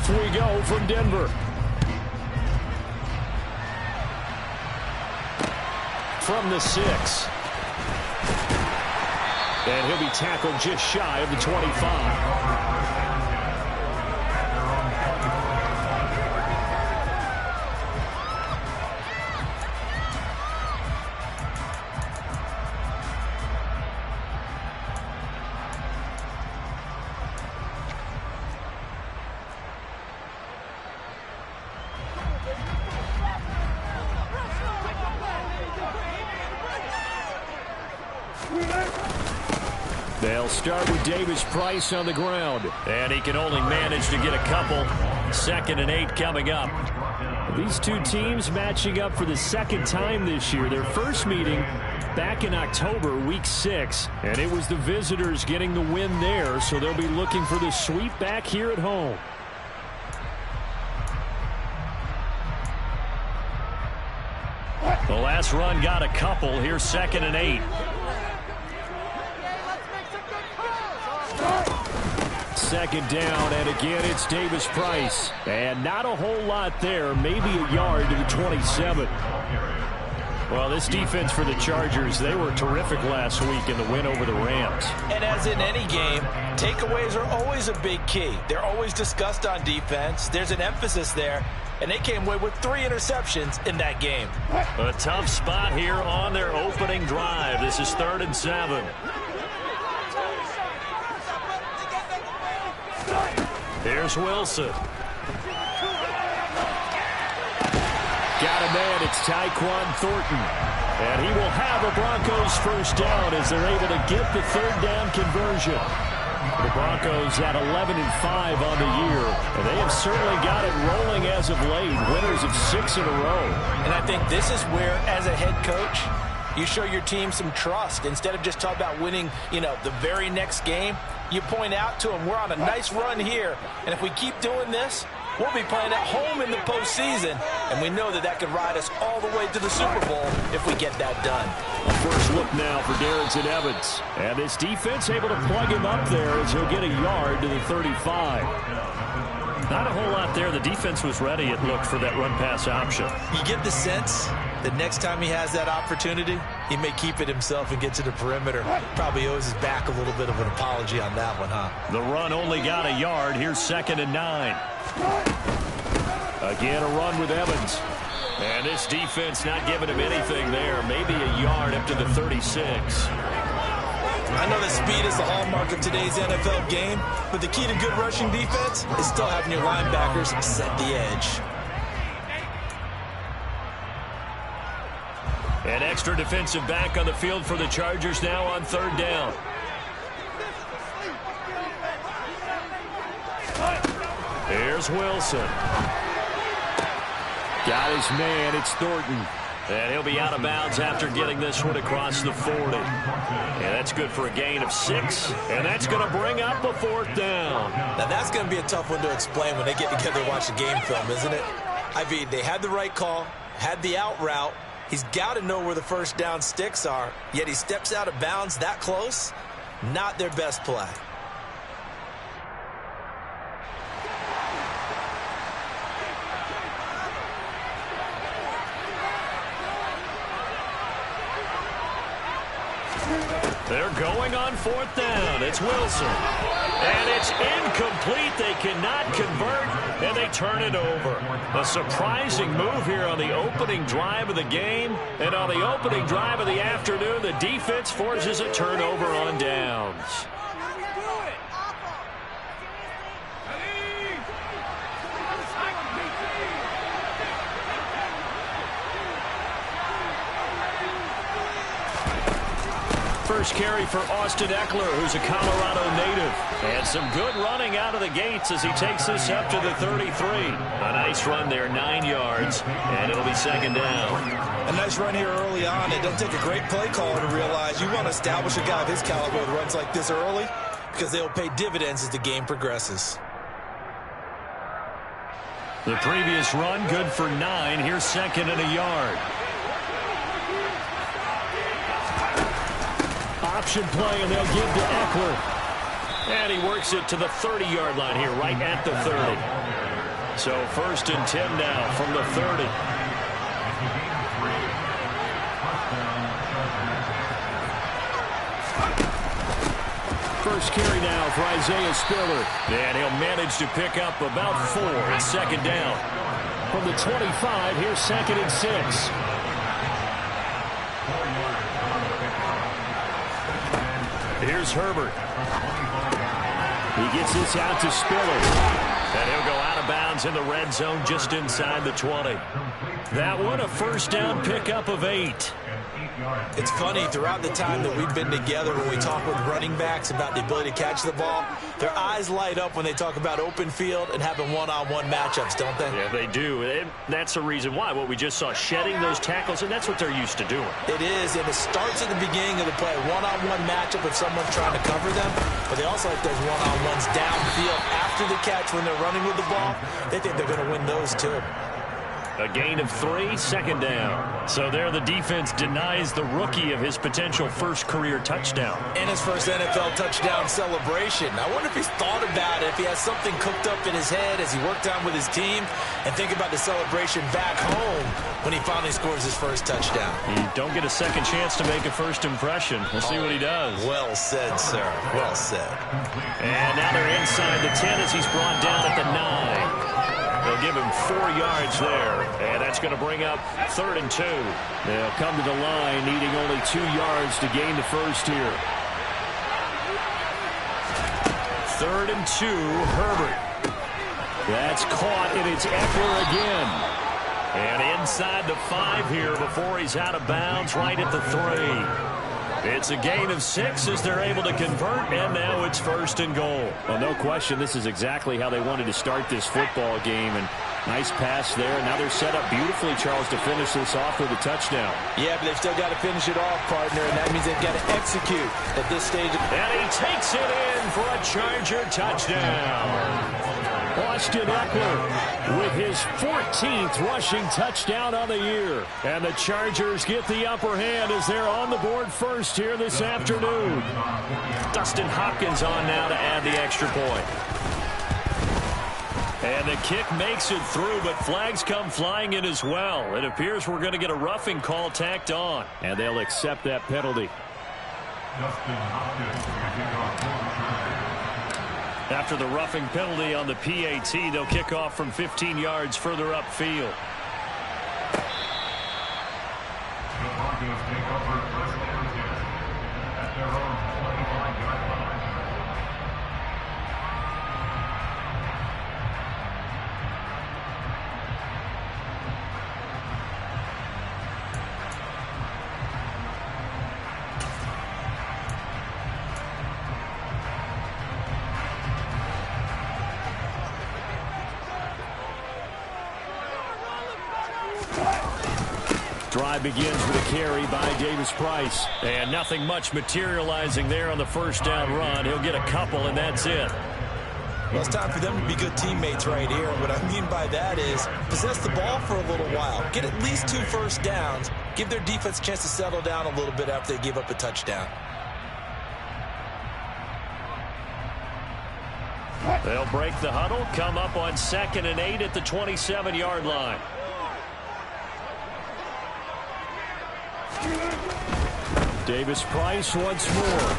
Off we go from Denver. From the 6. And he'll be tackled just shy of the 25. They'll start with Davis Price on the ground. And he can only manage to get a couple. 2nd and 8 coming up. These two teams matching up for the second time this year. Their first meeting back in October, week 6. And it was the visitors getting the win there. So they'll be looking for the sweep back here at home. The last run got a couple. Here's 2nd and 8. Second down, and again it's Davis Price. And not a whole lot there, maybe a yard to the 27. Well, this defense for the Chargers, they were terrific last week in the win over the Rams. And as in any game, takeaways are always a big key. They're always discussed on defense. There's an emphasis there, and they came away with 3 interceptions in that game. A tough spot here on their opening drive. This is 3rd and 7. Here's Wilson. Got a man, it's Tyquan Thornton. And he will have a Broncos first down as they're able to get the 3rd down conversion. The Broncos at 11-5 on the year. And they have certainly got it rolling as of late. Winners of 6 in a row. And I think this is where, as a head coach, you show your team some trust. Instead of just talking about winning, the very next game, you point out to them, we're on a nice run here. And if we keep doing this, we'll be playing at home in the postseason. And we know that could ride us all the way to the Super Bowl if we get that done. First look now for Darrington Evans. And this defense able to plug him up there as he'll get a yard to the 35. Not a whole lot there. The defense was ready, it looked, for that run-pass option. You get the sense that next time he has that opportunity, he may keep it himself and get to the perimeter. Probably owes his back a little bit of an apology on that one, huh? The run only got a yard. Here's 2nd and 9. Again, a run with Evans. And this defense not giving him anything there. Maybe a yard up to the 36. I know that speed is the hallmark of today's NFL game, but the key to good rushing defense is still having your linebackers set the edge. An extra defensive back on the field for the Chargers now on 3rd down. Here's Wilson. Got his man, it's Thornton. And he'll be out of bounds after getting this one across the 40. And that's good for a gain of 6. And that's going to bring up a 4th down. Now that's going to be a tough one to explain when they get together and watch the game film, isn't it? I mean, they had the right call, had the out route. He's got to know where the first down sticks are, yet he steps out of bounds that close. Not their best play. They're going on 4th down. It's Wilson. And it's incomplete. They cannot convert, and they turn it over. A surprising move here on the opening drive of the game. And on the opening drive of the afternoon, the defense forces a turnover on downs. First carry for Austin Eckler, who's a Colorado native. And some good running out of the gates as he takes this up to the 33. A nice run there, 9 yards, and it'll be 2nd down. A nice run here early on. It doesn't take a great play caller to realize you want to establish a guy of his caliber with runs like this early, because they'll pay dividends as the game progresses. The previous run good for 9. Here's 2nd and a yard. Option play, and they'll give to Eckler. And he works it to the 30-yard line here, right at the 30. So 1st and 10 now from the 30. First carry now for Isaiah Spiller. And he'll manage to pick up about 4. It's 2nd down. From the 25, here's 2nd and 6. Here's Herbert. He gets this out to Spiller. And he'll go out of bounds in the red zone just inside the 20. That one a 1st down pickup of 8. It's funny, throughout the time that we've been together, when we talk with running backs about the ability to catch the ball, their eyes light up when they talk about open field and having one-on-one matchups, don't they? Yeah, they do. And that's the reason why. What we just saw, shedding those tackles, and that's what they're used to doing. It is, and it starts at the beginning of the play. One-on-one matchup if someone's trying to cover them, but they also like those one-on-ones downfield after the catch when they're running with the ball. They think they're going to win those, too. A gain of 3, 2nd down. So there the defense denies the rookie of his potential first career touchdown. And his first NFL touchdown celebration. I wonder if he's thought about it, if he has something cooked up in his head as he worked on with his team, and think about the celebration back home when he finally scores his first touchdown. You don't get a second chance to make a first impression. We'll see what he does. Well said, sir. Well said. And now they're inside the 10 as he's brought down at the 9. They'll give him 4 yards there, and that's going to bring up 3rd and 2. They'll come to the line, needing only 2 yards to gain the first here. 3rd and 2, Herbert. That's caught, and it's Eckler again. And inside the 5 here before he's out of bounds, right at the 3. It's a gain of 6 as they're able to convert, and now it's 1st and goal. Well, no question, this is exactly how they wanted to start this football game. And nice pass there. Now they're set up beautifully, Charles, to finish this off with a touchdown. Yeah, but they've still got to finish it off, partner, and that means they've got to execute at this stage. And he takes it in for a Charger touchdown. Austin Eckler with his 14th rushing touchdown on the year. And the Chargers get the upper hand as they're on the board first here this afternoon. Dustin Hopkins on now to add the extra point. And the kick makes it through, but flags come flying in as well. It appears we're going to get a roughing call tacked on. And they'll accept that penalty. After the roughing penalty on the PAT, they'll kick off from 15 yards further upfield. The Broncos take over first and 10 at their own 25-yard line. Drive begins with a carry by Davis Price. And nothing much materializing there on the first down run. He'll get a couple, and that's it. Well, it's time for them to be good teammates right here. What I mean by that is possess the ball for a little while. Get at least 2 first downs. Give their defense a chance to settle down a little bit after they give up a touchdown. They'll break the huddle, come up on 2nd and 8 at the 27-yard line. Davis Price once more.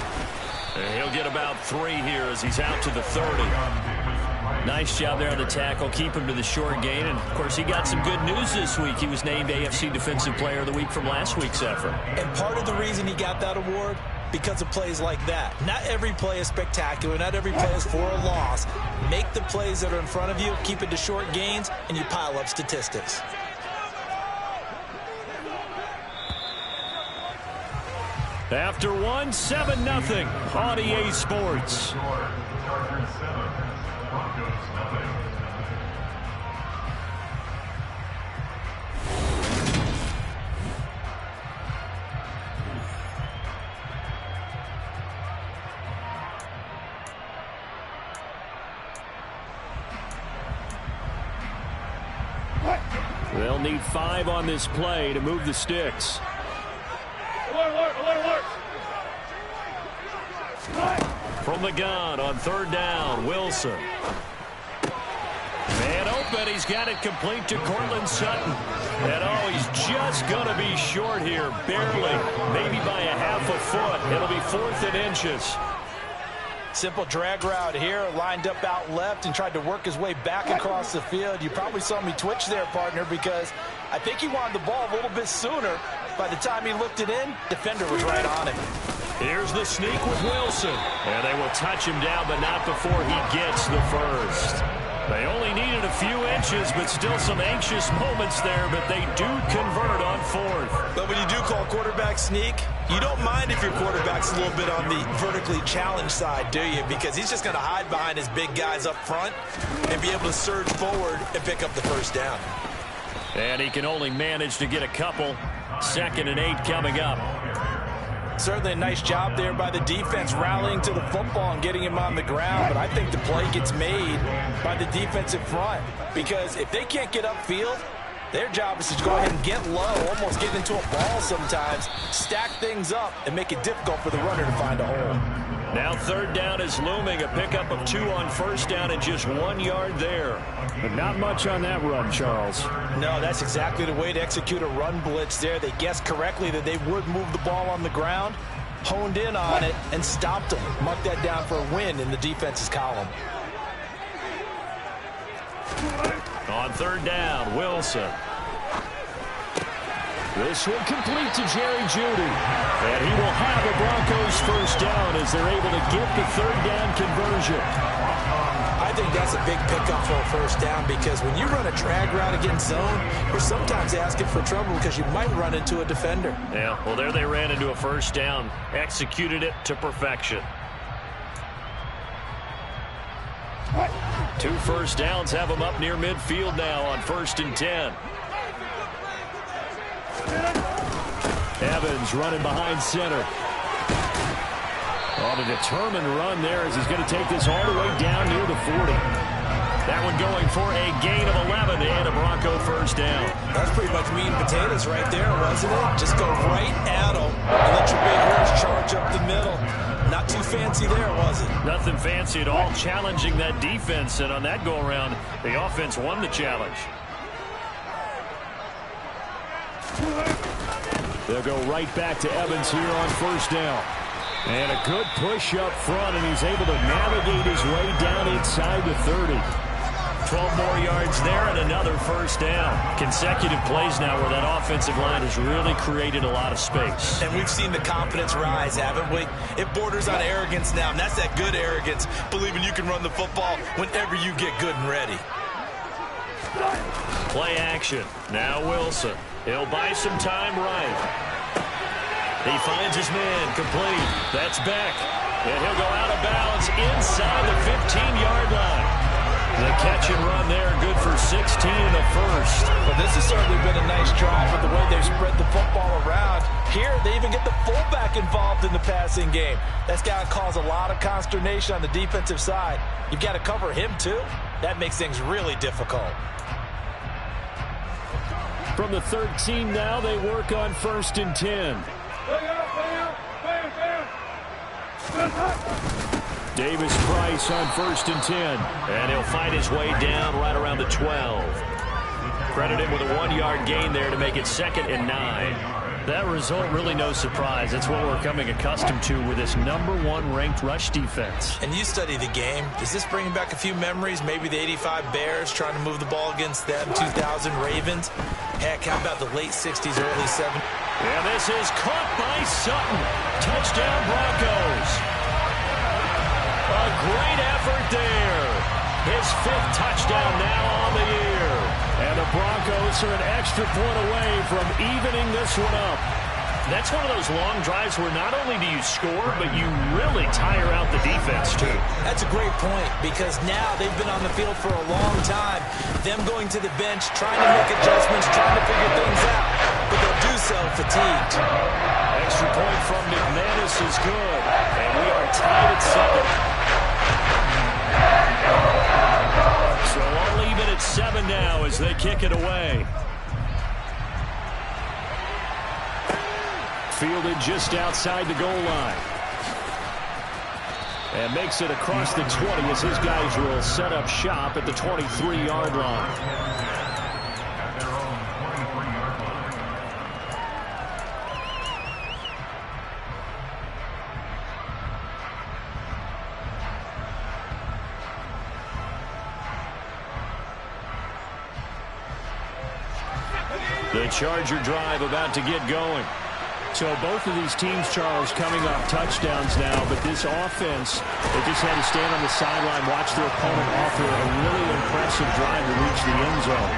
And he'll get about 3 here as he's out to the 30. Nice job there on the tackle. Keep him to the short gain. And, of course, he got some good news this week. He was named AFC Defensive Player of the Week from last week's effort. And part of the reason he got that award, because of plays like that. Not every play is spectacular. Not every play is for a loss. Make the plays that are in front of you, keep it to short gains, and you pile up statistics. After 1, 7-0 on EA Sports. They'll need 5 on this play to move the sticks. From the gun on 3rd down, Wilson. Man scoop, and he's got it complete to Cortland Sutton. And, oh, he's just going to be short here, barely, maybe by a half a foot. It'll be 4th and inches. Simple drag route here, lined up out left and tried to work his way back across the field. You probably saw me twitch there, partner, because I think he wanted the ball a little bit sooner. By the time he looked it in, defender was right on him. Here's the sneak with Wilson. And they will touch him down, but not before he gets the first. They only needed a few inches, but still some anxious moments there, but they do convert on 4th. But when you do call quarterback sneak, you don't mind if your quarterback's a little bit on the vertically challenged side, do you? Because he's just going to hide behind his big guys up front and be able to surge forward and pick up the first down. And he can only manage to get a couple. 2nd and 8 coming up. Certainly a nice job there by the defense rallying to the football and getting him on the ground, but I think the play gets made by the defensive front because if they can't get upfield, their job is to go ahead and get low, almost get into a ball sometimes, stack things up, and make it difficult for the runner to find a hole. Now 3rd down is looming, a pickup of 2 on 1st down and just 1 yard there. But not much on that run, Charles. No, that's exactly the way to execute a run blitz there. They guessed correctly that they would move the ball on the ground, honed in on it, and stopped them. Mark that down for a win in the defense's column. On 3rd down, Wilson. This one complete to Jerry Jeudy. And he will have a Broncos first down as they're able to get the 3rd down conversion. I think that's a big pickup for a first down because when you run a drag route against zone, you're sometimes asking for trouble because you might run into a defender. Yeah, well, there they ran into a first down. Executed it to perfection. 2 first downs have them up near midfield now on 1st and 10. Evans running behind center. On a determined run there as he's going to take this all the way down near the 40. That one going for a gain of 11 and a Bronco first down. That's pretty much meat and potatoes right there, wasn't it? Just go right at them and let your big horse charge up the middle. Not too fancy there, was it? Nothing fancy at all, challenging that defense, and on that go-around, the offense won the challenge. They'll go right back to Evans here on 1st down. And a good push up front, and he's able to navigate his way down inside the 30. 12 more yards there and another first down. Consecutive plays now where that offensive line has really created a lot of space. And we've seen the confidence rise, haven't we? It borders on arrogance now, and that's that good arrogance, believing you can run the football whenever you get good and ready. Play action. Now Wilson. He'll buy some time right. He finds his man complete. That's Beck. And he'll go out of bounds inside the 15-yard line. The catch and run there, good for 16 and a first. Well, this has certainly been a nice drive with the way they've spread the football around. Here, they even get the fullback involved in the passing game. That's got to cause a lot of consternation on the defensive side. You've got to cover him, too. That makes things really difficult. From the 13 now, they work on 1st and 10. Davis Price on 1st and 10. And he'll find his way down right around the 12. Credit him with a 1-yard gain there to make it 2nd and 9. That result really no surprise. That's what we're coming accustomed to with this #1 ranked rush defense. And you study the game. Does this bring back a few memories? Maybe the 85 Bears trying to move the ball against them, 2000 Ravens. Heck, how about the late 60s, early 70s? And this is caught by Sutton. Touchdown Broncos. A great effort there. His 5th touchdown now on the year. And the Broncos are an extra point away from evening this one up. That's one of those long drives where not only do you score, but you really tire out the defense, too. That's a great point because now they've been on the field for a long time. Them going to the bench, trying to make adjustments, trying to figure things out, but they'll do so fatigued. Extra point from McManus is good, and we are tied at 7. So all even at 7 now as they kick it away. Fielded just outside the goal line. And makes it across the 20 as his guys will set up shop at the 23-yard line. The Charger drive about to get going. So both of these teams, Charles, coming off touchdowns now, but this offense, they just had to stand on the sideline, watch their opponent offer a really impressive drive to reach the end zone.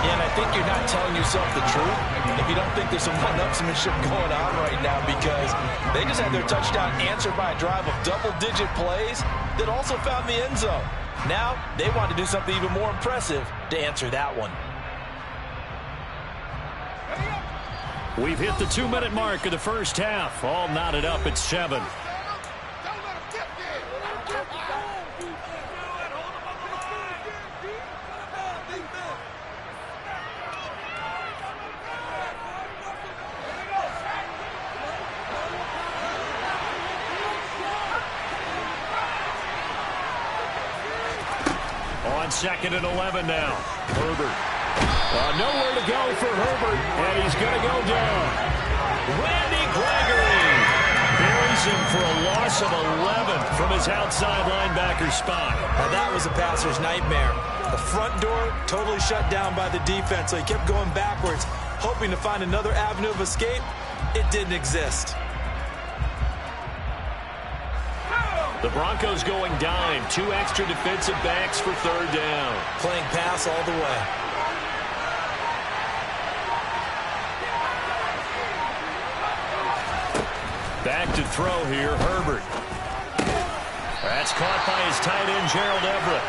Yeah, and I think you're not telling yourself the truth if you don't think there's some one-upsmanship going on right now, because they just had their touchdown answered by a drive of double-digit plays that also found the end zone. Now they want to do something even more impressive to answer that one. We've hit the 2-minute mark of the first half. All knotted up at 7. On 2nd and 11 now. Herbert. Nowhere to go for Herbert, and he's going to go down. Randy Gregory buries him for a loss of 11 from his outside linebacker spot. Now that was a passer's nightmare. The front door totally shut down by the defense, so he kept going backwards, hoping to find another avenue of escape. It didn't exist. The Broncos going dime. 2 extra defensive backs for 3rd down. Playing pass all the way. Back to throw here, Herbert. That's caught by his tight end, Gerald Everett.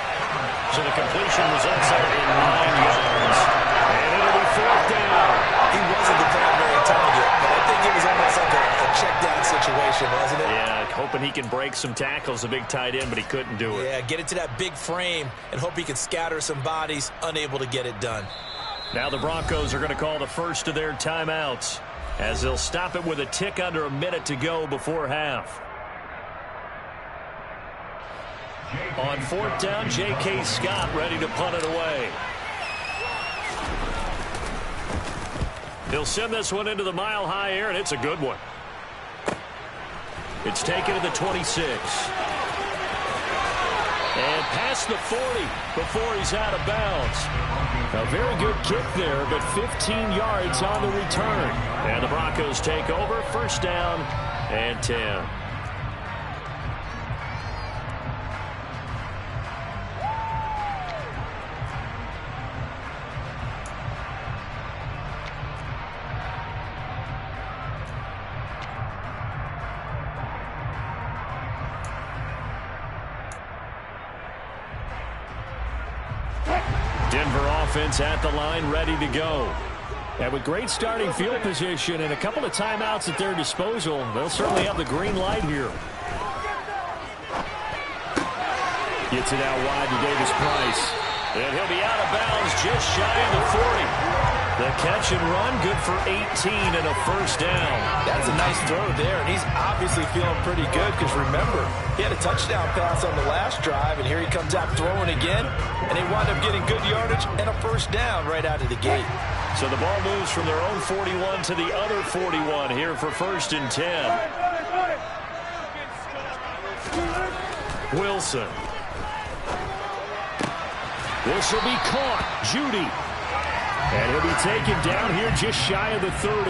So the completion results in 9 yards. And it'll be 4th down. He wasn't the primary target, but I think it was almost like a check-down situation, wasn't it? Yeah, hoping he can break some tackles, a big tight end, but he couldn't do it. Yeah, get it to that big frame and hope he can scatter some bodies, unable to get it done. Now the Broncos are going to call the first of their timeouts, as they'll stop it with a tick under a minute to go before half. On 4th down, J.K. Scott ready to punt it away. He'll send this one into the mile-high air, and it's a good one. It's taken to the 26. And past the 40 before he's out of bounds. A very good kick there, but 15 yards on the return. And the Broncos take over, 1st down and 10. Denver offense at the line, ready to go. And with great starting field position and a couple of timeouts at their disposal, they'll certainly have the green light here. Gets it out wide to Davis Price. And he'll be out of bounds just shy of the 40. The catch and run, good for 18 and a 1st down. That's a nice throw there, and he's obviously feeling pretty good because, remember, he had a touchdown pass on the last drive, and here he comes out throwing again, and they wind up getting good yardage and a 1st down right out of the gate. So the ball moves from their own 41 to the other 41 here for 1st and 10. Wilson. This will be caught. Judy. And he'll be taken down here just shy of the 30.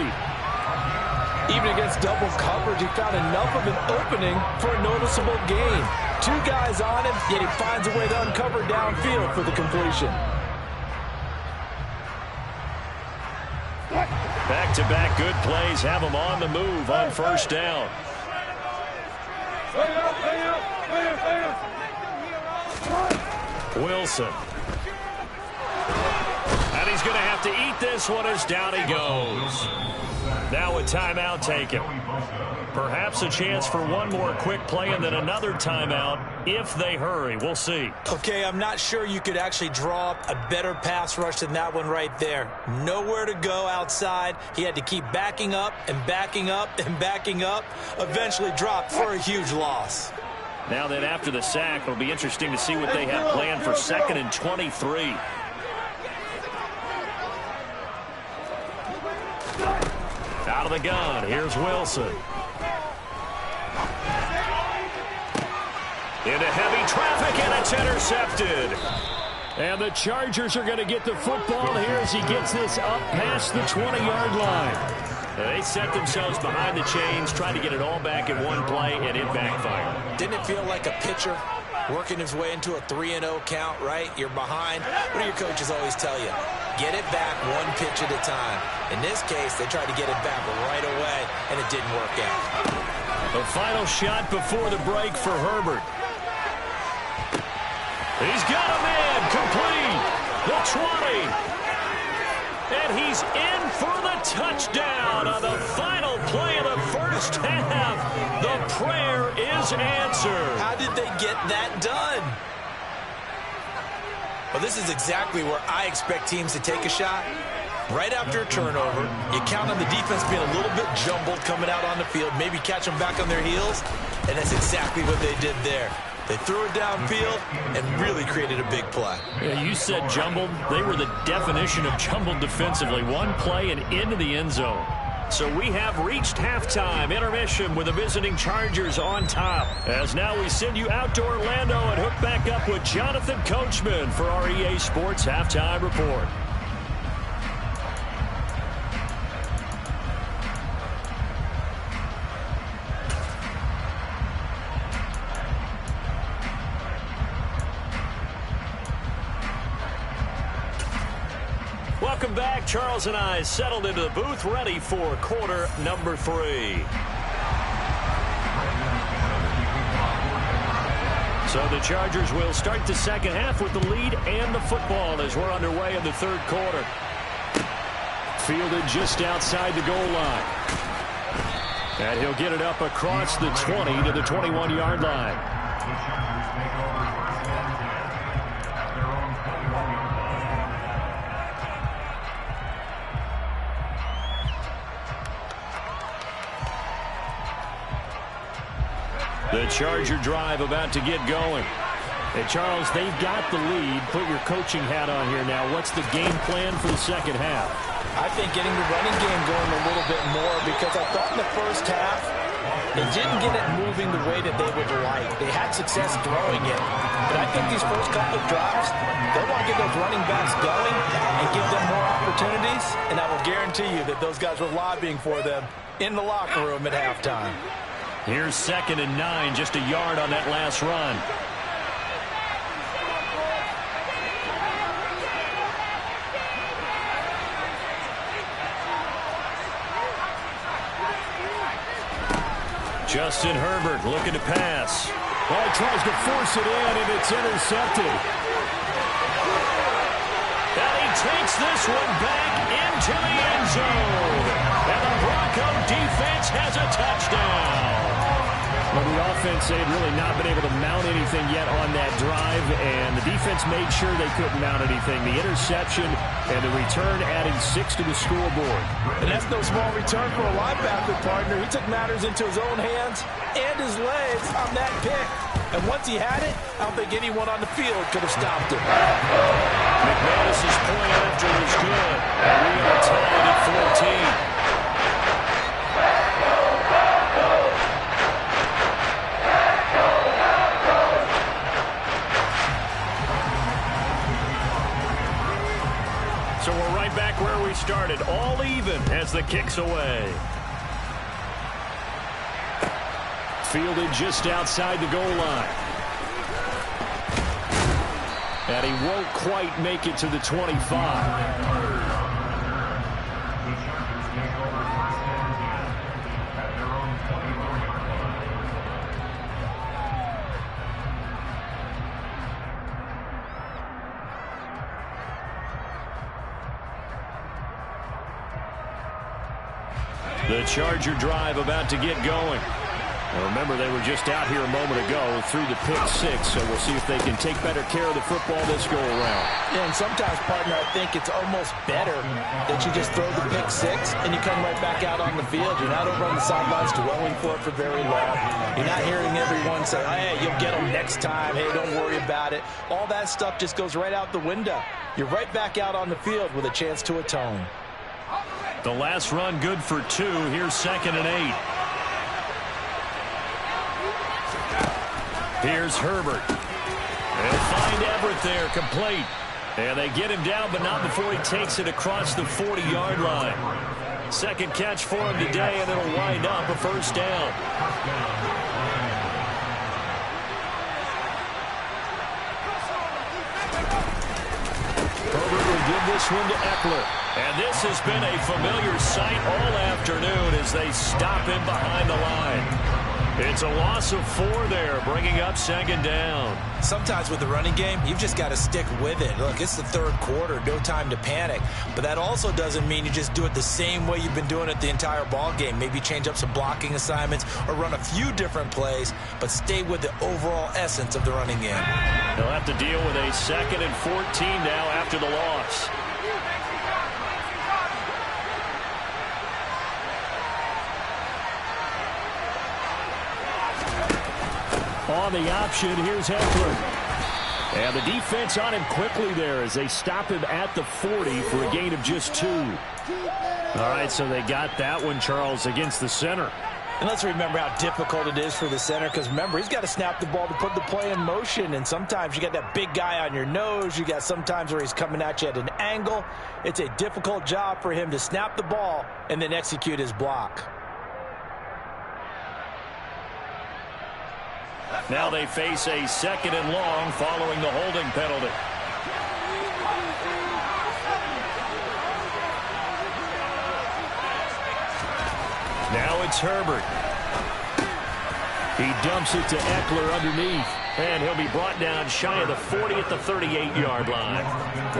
Even against double coverage, he found enough of an opening for a noticeable gain. 2 guys on him, yet he finds a way to uncover downfield for the completion. Back-to-back good plays have him on the move on 1st down. Wilson. And he's going to have to eat this one as down he goes. Now a timeout taken. Perhaps a chance for one more quick play and then another timeout if they hurry. We'll see. Okay, I'm not sure you could actually draw up a better pass rush than that one right there. Nowhere to go outside. He had to keep backing up and backing up and backing up. Eventually dropped for a huge loss. Now then, after the sack, it'll be interesting to see what they have planned for 2nd and 23. Out of the gun, here's Wilson. Into heavy traffic, and it's intercepted. And the Chargers are going to get the football here as he gets this up past the 20-yard line. They set themselves behind the chains, trying to get it all back in one play, and it backfired. Didn't it feel like a pitcher working his way into a 3-0 count, right? You're behind. What do your coaches always tell you? Get it back one pitch at a time. In this case, they tried to get it back right away, and it didn't work out. The final shot before the break for Herbert. He's got him in, complete, the 20. And he's in for the touchdown on the final play of the first half. The prayer is answered. How did they get that done? Well, this is exactly where I expect teams to take a shot. Right after a turnover, you count on the defense being a little bit jumbled coming out on the field, maybe catch them back on their heels, and that's exactly what they did there. They threw it downfield and really created a big play. Yeah, you said jumbled. They were the definition of jumbled defensively. One play and into the end zone. So we have reached halftime intermission with the visiting Chargers on top. As now we send you out to Orlando and hook back up with Jonathan Coachman for our EA Sports Halftime Report. Welcome back. Charles and I settled into the booth, ready for quarter number 3. So the Chargers will start the second half with the lead and the football as we're underway in the third quarter. Fielded just outside the goal line. And he'll get it up across the 20 to the 21-yard line. The Charger drive about to get going. Hey, Charles, they've got the lead. Put your coaching hat on here now. What's the game plan for the second half? I think getting the running game going a little bit more, because I thought in the first half they didn't get it moving the way that they would like. They had success throwing it. But I think these first couple of drives, they want to get those running backs going and give them more opportunities. And I will guarantee you that those guys were lobbying for them in the locker room at halftime. Here's 2nd and 9, just a yard on that last run. Justin Herbert looking to pass. Well, he tries to force it in, and it's intercepted. And he takes this one back into the end zone. And the Bronco defense has a touchdown. Well, the offense, they had really not been able to mount anything yet on that drive, and the defense made sure they couldn't mount anything. The interception and the return adding 6 to the scoreboard. And that's no small return for a linebacker, partner. He took matters into his own hands and his legs on that pick. And once he had it, I don't think anyone on the field could have stopped him. McManus's point after was good. And we are tied at 14. So we're right back where we started, all even as the kick's away. Fielded just outside the goal line. And he won't quite make it to the 25. The Charger drive about to get going. Well, remember, they were just out here a moment ago through the pick six, so we'll see if they can take better care of the football this go-around. Yeah, and sometimes, partner, I think it's almost better that you just throw the pick six and you come right back out on the field. You're not over on the sidelines dwelling for it for very long. You're not hearing everyone say, hey, you'll get them next time. Hey, don't worry about it. All that stuff just goes right out the window. You're right back out on the field with a chance to atone. The last run good for 2. Here's 2nd and 8. Here's Herbert. They'll find Everett there, complete. And they get him down, but not before he takes it across the 40-yard line. Second catch for him today, and it'll wind up a first down. Herbert will give this one to Eckler. And this has been a familiar sight all afternoon as they stop him behind the line. It's a loss of 4 there, bringing up 2nd down. Sometimes with the running game, you've just got to stick with it. Look, it's the 3rd quarter, no time to panic. But that also doesn't mean you just do it the same way you've been doing it the entire ball game. Maybe change up some blocking assignments or run a few different plays, but stay with the overall essence of the running game. They'll have to deal with a 2nd and 14 now after the loss. On the option, here's Eckler. And the defense on him quickly there as they stop him at the 40 for a gain of just 2. All right, so they got that one, Charles, against the center. And let's remember how difficult it is for the center, because remember, he's got to snap the ball to put the play in motion, and sometimes you got that big guy on your nose. You got sometimes where he's coming at you at an angle. It's a difficult job for him to snap the ball and then execute his block. Now they face a 2nd and long following the holding penalty. Now it's Herbert. He dumps it to Eckler underneath. And he'll be brought down shy of the 40 at the 38-yard line.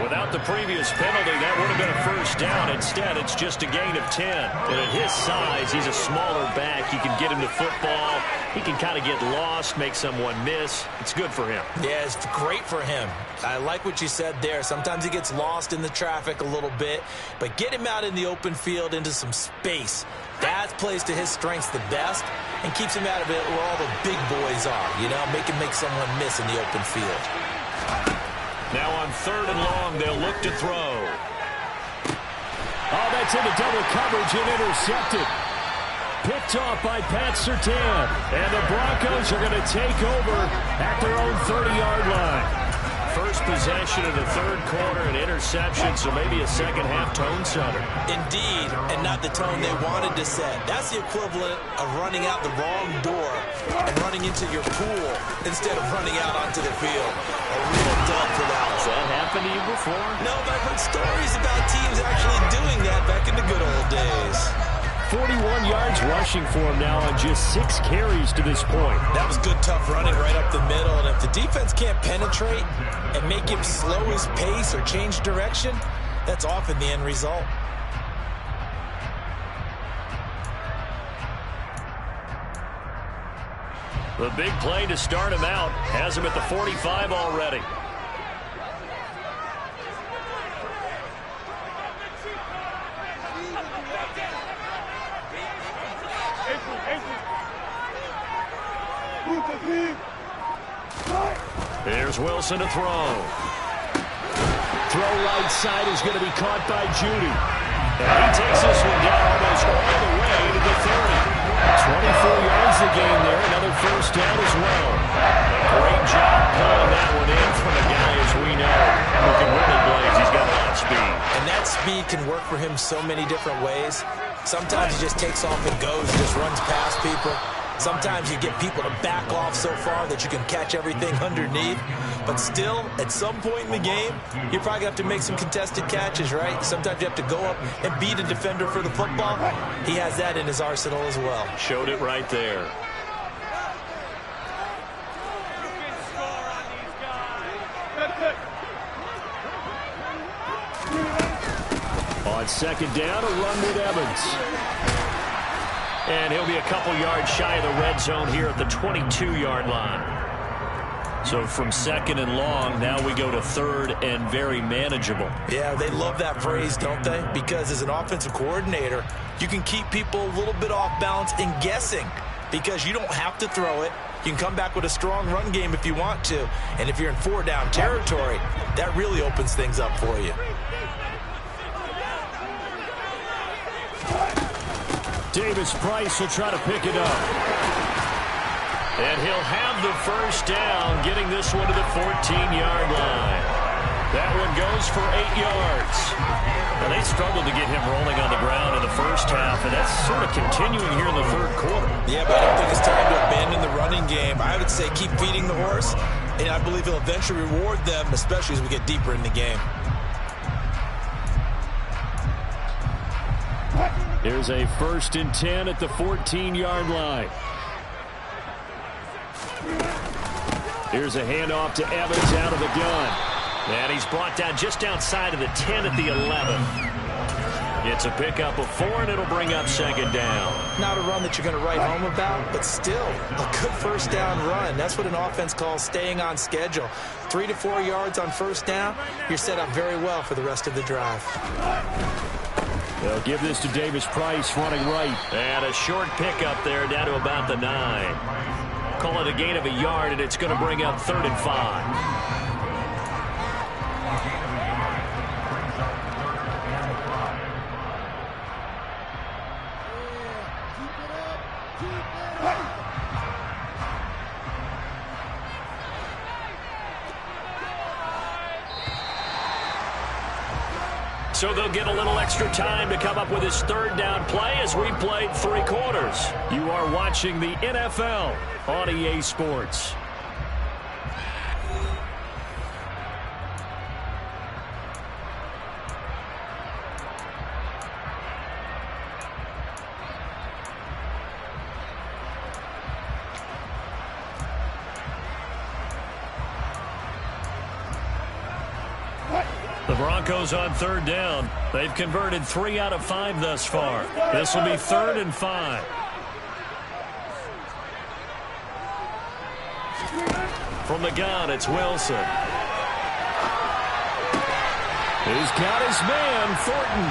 Without the previous penalty, that would have been a first down. Instead, it's just a gain of 10. And at his size, he's a smaller back. You can get him to football. He can kind of get lost, make someone miss. It's good for him. Yeah, it's great for him. I like what you said there. Sometimes he gets lost in the traffic a little bit. But get him out in the open field into some space. That plays to his strengths the best and keeps him out of it where all the big boys are. You know, make someone miss in the open field. Now on 3rd and long, they'll look to throw. Oh, that's into double coverage and intercepted. Picked off by Pat Surtain. And the Broncos are going to take over at their own 30-yard line. First possession of the 3rd quarter, an interception, so maybe a second-half tone setter. Indeed, and not the tone they wanted to set. That's the equivalent of running out the wrong door and running into your pool instead of running out onto the field. A real dub for that. Has that happened to you before? No, but I've heard stories about teams actually doing that back in the good old days. 41 yards rushing for him now on just 6 carries to this point. That was good, tough running right up the middle. And if the defense can't penetrate and make him slow his pace or change direction, that's often the end result. The big play to start him out has him at the 45 already. Here's Wilson to throw. Throw right side is going to be caught by Judy. And he takes this one down almost all the way to the 30. 24 yards a game there. Another first down as well. Great job pulling that one in from a guy, as we know, who can really blaze. He's got a lot of speed. And that speed can work for him so many different ways. Sometimes he just takes off and goes, just runs past people. Sometimes you get people to back off so far that you can catch everything underneath. But still, at some point in the game, you probably have to make some contested catches, right? Sometimes you have to go up and beat a defender for the football. He has that in his arsenal as well. Showed it right there. On 2nd down, a run with Evans. And he'll be a couple yards shy of the red zone here at the 22-yard line. So from second and long, now we go to third and very manageable. Yeah, they love that phrase, don't they? Because as an offensive coordinator, you can keep people a little bit off balance and guessing because you don't have to throw it. You can come back with a strong run game if you want to. And if you're in four-down territory, that really opens things up for you. Davis Price will try to pick it up. And he'll have the first down, getting this one to the 14-yard line. That one goes for 8 yards. And they struggled to get him rolling on the ground in the first half, and that's sort of continuing here in the third quarter. Yeah, but I don't think it's time to abandon the running game. I would say keep feeding the horse, and I believe he'll eventually reward them, especially as we get deeper in the game. Here's a 1st and 10 at the 14-yard line. Here's a handoff to Evans out of the gun. And he's brought down just outside of the 10 at the 11. It's a pickup of 4, and it'll bring up second down. Not a run that you're going to write home about, but still a good first down run. That's what an offense calls staying on schedule. 3 to 4 yards on first down, you're set up very well for the rest of the drive. They'll give this to Davis Price running right. And a short pickup there down to about the 9. Call it a gain of a yard, and it's going to bring up 3rd and 5. So they'll get a little extra time to come up with his 3rd down play as we played 3 quarters. You are watching the NFL on EA Sports. The Broncos on 3rd down. They've converted 3 out of 5 thus far. This will be 3rd and 5. From the gun, it's Wilson. He's got his man, Thornton.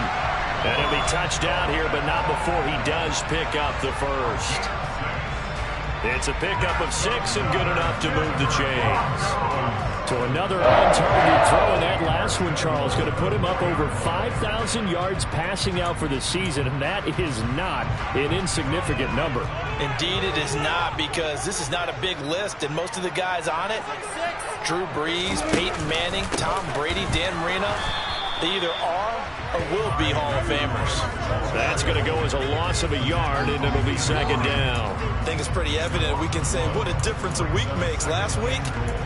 And he'll be touched out here, but not before he does pick up the first. It's a pickup of 6 and good enough to move the chains. To another on-target throw, and that last one, Charles, going to put him up over 5,000 yards passing out for the season, and that is not an insignificant number. Indeed it is not, because this is not a big list, and most of the guys on it, Drew Brees, Peyton Manning, Tom Brady, Dan Marino, they either are or will be Hall of Famers. That's going to go as a loss of a yard, and it'll be second down. I think it's pretty evident. We can say what a difference a week makes. Last week,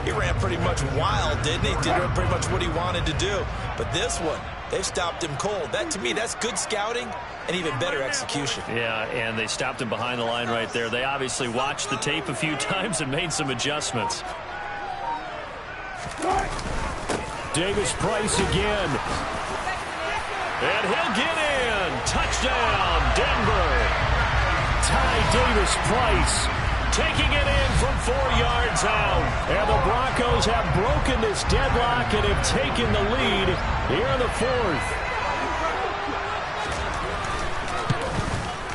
he ran pretty much wild, didn't he? Did pretty much what he wanted to do. But this one, they've stopped him cold. That, to me, that's good scouting and even better execution. Yeah, and they stopped him behind the line right there. They obviously watched the tape a few times and made some adjustments. Davis Price again. And he'll get in. Touchdown, Denver. Ty Davis Price taking it in from 4 yards out. And the Broncos have broken this deadlock and have taken the lead here in the 4th.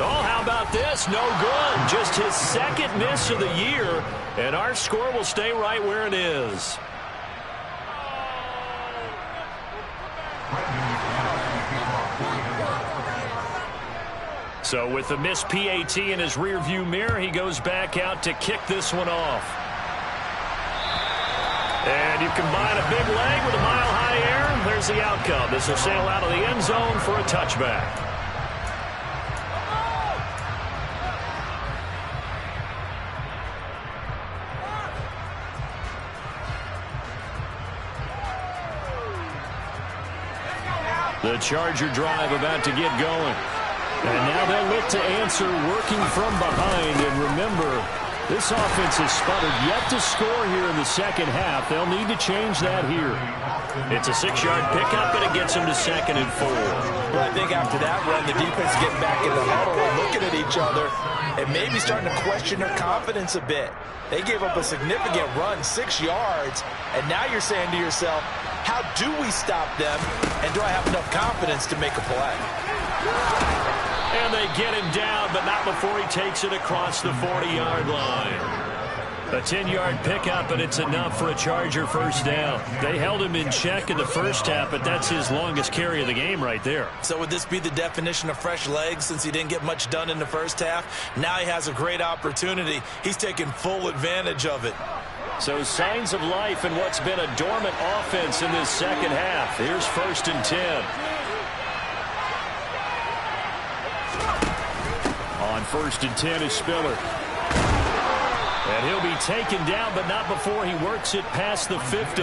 Oh, how about this? No good. Just his 2nd miss of the year. And our score will stay right where it is. So with the missed PAT in his rearview mirror, he goes back out to kick this one off. And you combine a big leg with a mile-high air, there's the outcome. This will sail out of the end zone for a touchback. The Charger drive about to get going. And now they'll look to answer working from behind. And remember, This offense has sputtered, yet to score here in the second half. They'll need to change that here. It's a 6-yard pickup, and it gets them to 2nd and 4. Well, I think after that run, the defense is getting back in the huddle and looking at each other and maybe starting to question their confidence a bit. They gave up a significant run, 6 yards, and now you're saying to yourself, how do we stop them, and do I have enough confidence to make a play? And they get him down, but not before he takes it across the 40-yard line. A 10-yard pickup, and it's enough for a Charger first down. They held him in check in the first half, but that's his longest carry of the game right there. So would this be the definition of fresh legs since he didn't get much done in the first half? Now he has a great opportunity. He's taking full advantage of it. So signs of life in what's been a dormant offense in this second half. Here's 1st and 10. On 1st and 10 is Spiller. And he'll be taken down, but not before he works it past the 50.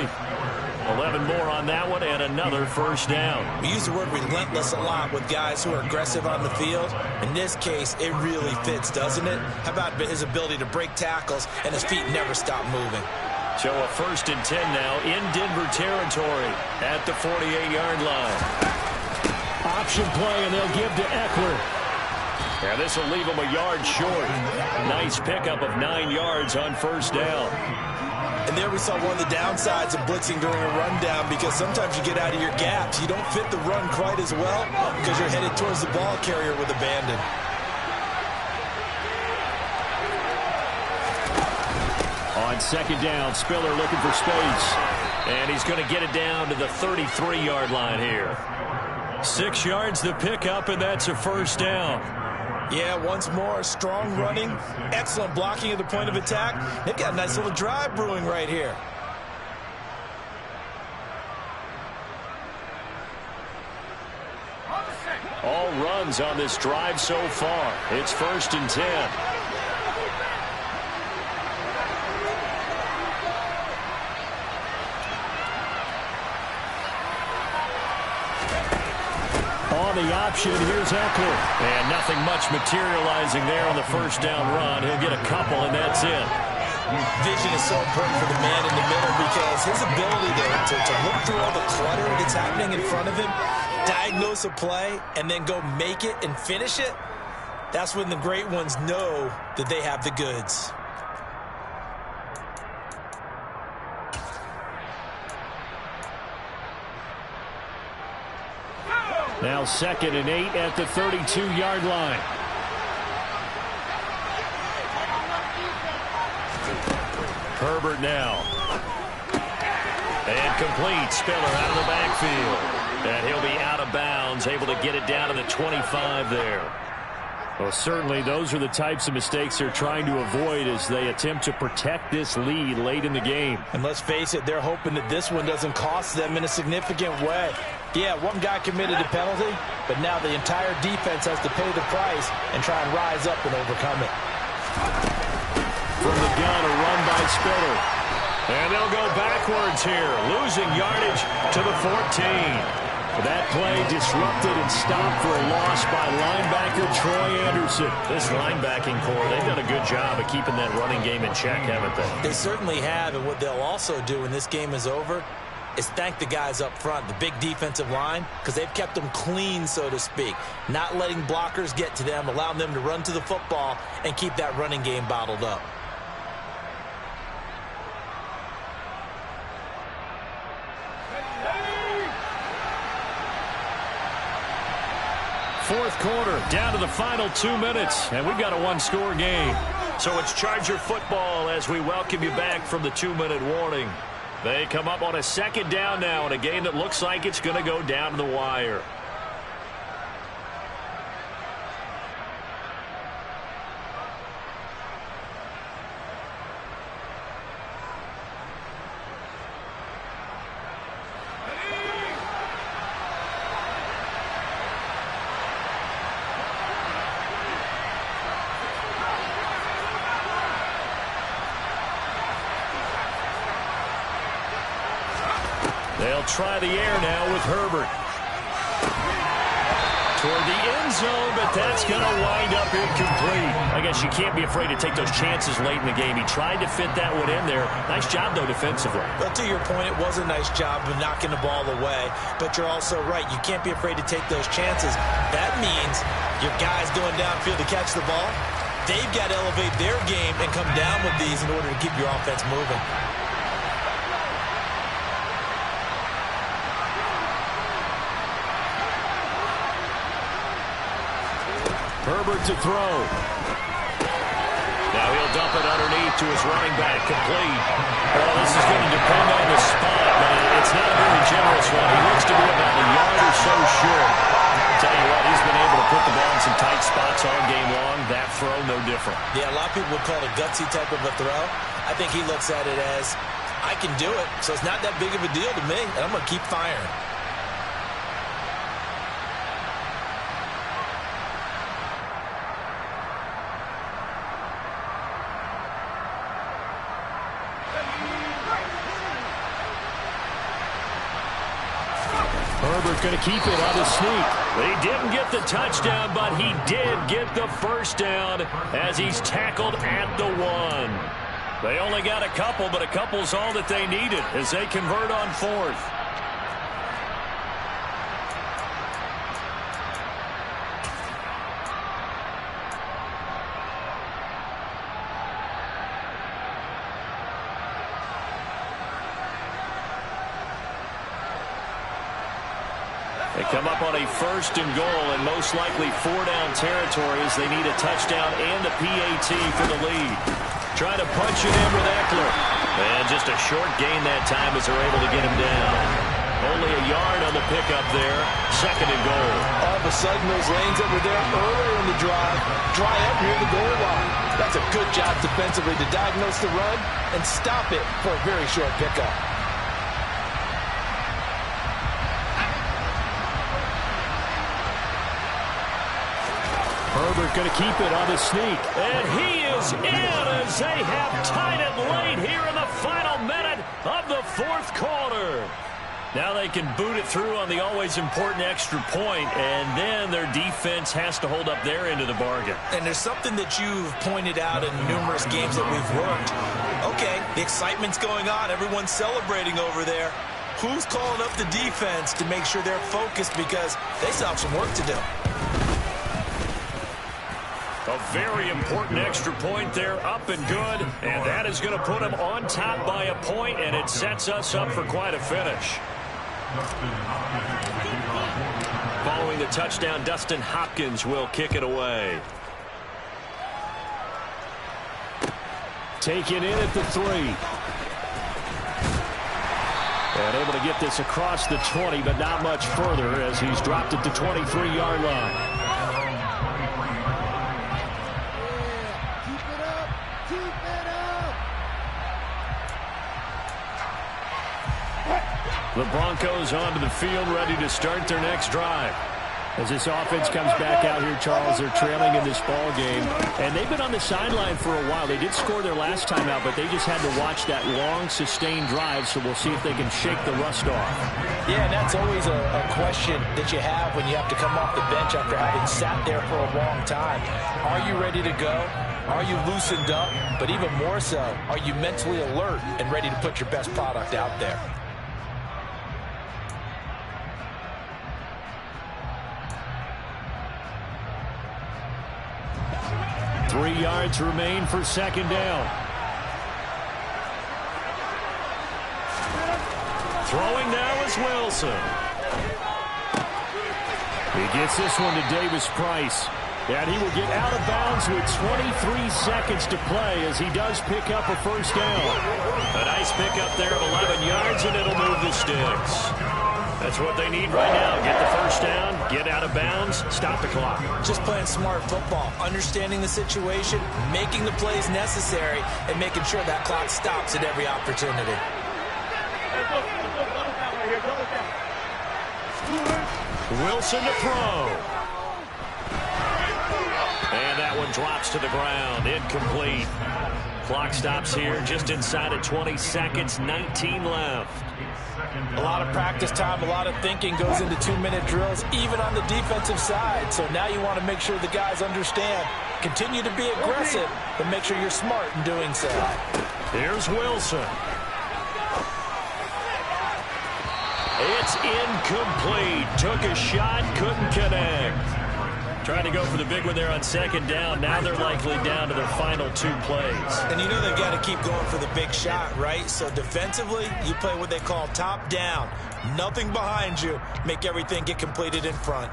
11 more on that one, and another first down. We use the word relentless a lot with guys who are aggressive on the field. In this case, it really fits, doesn't it? How about his ability to break tackles and his feet never stop moving? So a 1st and 10 now in Denver territory at the 48-yard line. Option play, and they'll give to Eckler. And this will leave him a yard short. Nice pickup of 9 yards on first down. And there we saw one of the downsides of blitzing during a rundown, because sometimes you get out of your gaps. You don't fit the run quite as well because you're headed towards the ball carrier with abandon. On 2nd down, Spiller looking for space. And he's going to get it down to the 33-yard line here. 6 yards the pickup, and that's a first down. Yeah, once more, strong running, excellent blocking at the point of attack. They've got a nice little drive brewing right here. All runs on this drive so far. It's 1st and 10. On the option, here's Eckler. And nothing much materializing there on the first down run. He'll get a couple, and that's it. Vision is so important for the man in the middle, because his ability to look through all the clutter that's happening in front of him, diagnose a play, and then go make it and finish it, that's when the great ones know that they have the goods. Now 2nd and 8 at the 32-yard line. Herbert now. And complete. Spiller out of the backfield. And he'll be out of bounds, able to get it down to the 25 there. Well, certainly those are the types of mistakes they're trying to avoid as they attempt to protect this lead late in the game. And let's face it, they're hoping that this one doesn't cost them in a significant way. Yeah, one guy committed a penalty, but now the entire defense has to pay the price and try and rise up and overcome it. From the gun, a run by Spiller. And they'll go backwards here, losing yardage to the 14. That play disrupted and stopped for a loss by linebacker Troy Anderson. This linebacking core, they've done a good job of keeping that running game in check, haven't they? They certainly have, and what they'll also do when this game is over is thank the guys up front, the big defensive line, because they've kept them clean, so to speak, not letting blockers get to them, allowing them to run to the football and keep that running game bottled up. Fourth quarter, down to the final 2 minutes, and we've got a one-score game. So it's Charger football as we welcome you back from the 2-minute warning. They come up on a 2nd down now in a game that looks like it's going to go down to the wire. They'll try the air now with Herbert. toward the end zone, but that's going to wind up incomplete. I guess you can't be afraid to take those chances late in the game. He tried to fit that one in there. Nice job, though, defensively. But to your point, it was a nice job of knocking the ball away. But you're also right. You can't be afraid to take those chances. That means your guys going downfield to catch the ball, they've got to elevate their game and come down with these in order to keep your offense moving. Herbert to throw. Now he'll dump it underneath to his running back, complete. Well, this is going to depend on the spot, but it's not a very generous one. He looks to be about a yard or so short. Tell you what, he's been able to put the ball in some tight spots all game long. That throw, no different. Yeah, a lot of people would call it a gutsy type of a throw. I think he looks at it as, I can do it, so it's not that big of a deal to me, and I'm going to keep firing. Herbert going to keep it on the sneak. He didn't get the touchdown, but he did get the first down as he's tackled at the 1. They only got a couple, but a couple's all that they needed as they convert on 4th. They come up on a 1st and goal and most likely 4-down territory as they need a touchdown and a PAT for the lead. Trying to punch it in with Eckler. And just a short gain that time as they're able to get him down. Only a yard on the pickup there. 2nd and goal. All of a sudden, those lanes that were there earlier in the drive dry up near the goal line. That's a good job defensively to diagnose the run and stop it for a very short pickup. Herbert going to keep it on the sneak. And he is in as they have tied it late here in the final minute of the 4th quarter. Now they can boot it through on the always important extra point, and then their defense has to hold up their end of the bargain. And there's something that you've pointed out in numerous games that we've worked. Okay, the excitement's going on. Everyone's celebrating over there. Who's calling up the defense to make sure they're focused because they still have some work to do? A very important extra point there, up and good, and that is going to put them on top by a point, and it sets us up for quite a finish. Following the touchdown, Dustin Hopkins will kick it away. Taken in at the 3. And able to get this across the 20, but not much further as he's dropped it to 23-yard line. The Broncos onto the field, ready to start their next drive. As this offense comes back out here, Charles, they're trailing in this ball game. And they've been on the sideline for a while. They did score their last time out, but they just had to watch that long, sustained drive, so we'll see if they can shake the rust off. Yeah, and that's always a question that you have when you have to come off the bench after having sat there for a long time. Are you ready to go? Are you loosened up? But even more so, are you mentally alert and ready to put your best product out there? 3 yards remain for 2nd down. Throwing now is Wilson. He gets this one to Davis Price. And he will get out of bounds with 23 seconds to play as he does pick up a 1st down. A nice pickup there of 11 yards, and it'll move the sticks. That's what they need right now. Get the 1st down, get out of bounds, stop the clock. Just playing smart football, understanding the situation, making the plays necessary, and making sure that clock stops at every opportunity. Wilson to throw. And that one drops to the ground. Incomplete. Clock stops here just inside of 20 seconds. 19 left. A lot of practice time, a lot of thinking goes into 2-minute drills, even on the defensive side. So now you want to make sure the guys understand. Continue to be aggressive, but make sure you're smart in doing so. Here's Wilson. It's incomplete. Took a shot, couldn't connect. Trying to go for the big one there on second down. Now they're likely down to their final 2 plays. And you know they've got to keep going for the big shot, right? So defensively, you play what they call top down. Nothing behind you. Make everything get completed in front.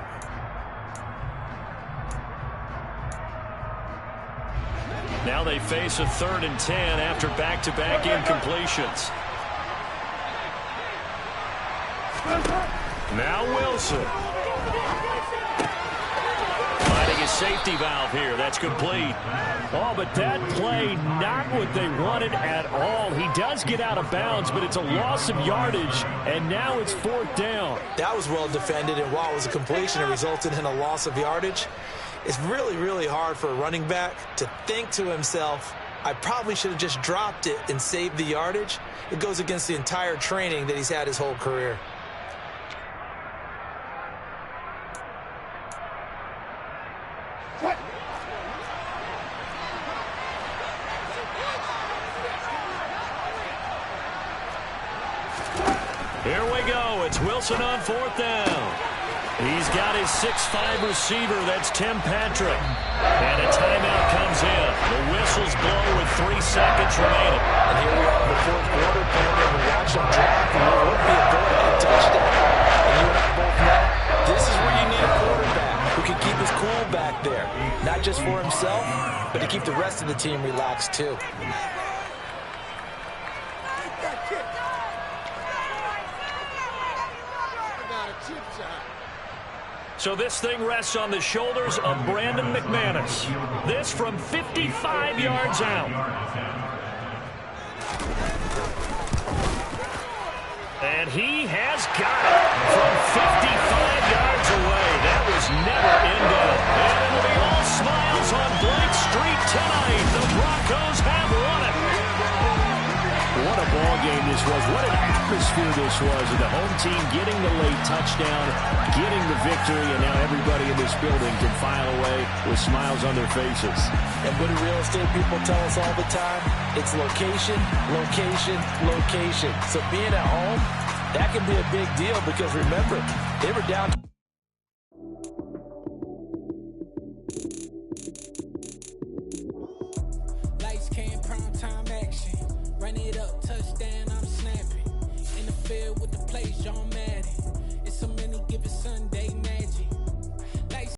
Now they face a 3rd and 10 after back-to-back incompletions. Now Wilson. Finding a safety valve here. That's complete. Oh, but that play, not what they wanted at all. He does get out of bounds, but it's a loss of yardage, and now it's 4th down. That was well defended, and while it was a completion, it resulted in a loss of yardage. It's really, really hard for a running back to think to himself, I probably should have just dropped it and saved the yardage. It goes against the entire training that he's had his whole career. Here we go. It's Wilson on 4th down. He's got his 6'5" receiver. That's Tim Patrick. And a timeout comes in. The whistles blow with 3 seconds remaining. And here we are in the 4th quarter, playing and watch them drive for what would be a go-ahead touchdown. And you and I both know this is where you need a quarterback who can keep his cool back there. Not just for himself, but to keep the rest of the team relaxed too. So this thing rests on the shoulders of Brandon McManus. This from 55 yards out. And he has got it from 55 yards away. That was never ended. And it'll be all smiles on Blake Street tonight. The Broncos have won it. What a ball game this was. What an atmosphere this was. And the home team getting the late touchdown, getting the victory, and now everybody in this building can file away with smiles on their faces. And what do real estate people tell us all the time? It's location, location, location. So being at home, that can be a big deal because remember, they were down. Lights came, prime time action. Run it up, touchdown, I'm snapping. In the field with the plays, John Madden. It's so many given Sunday.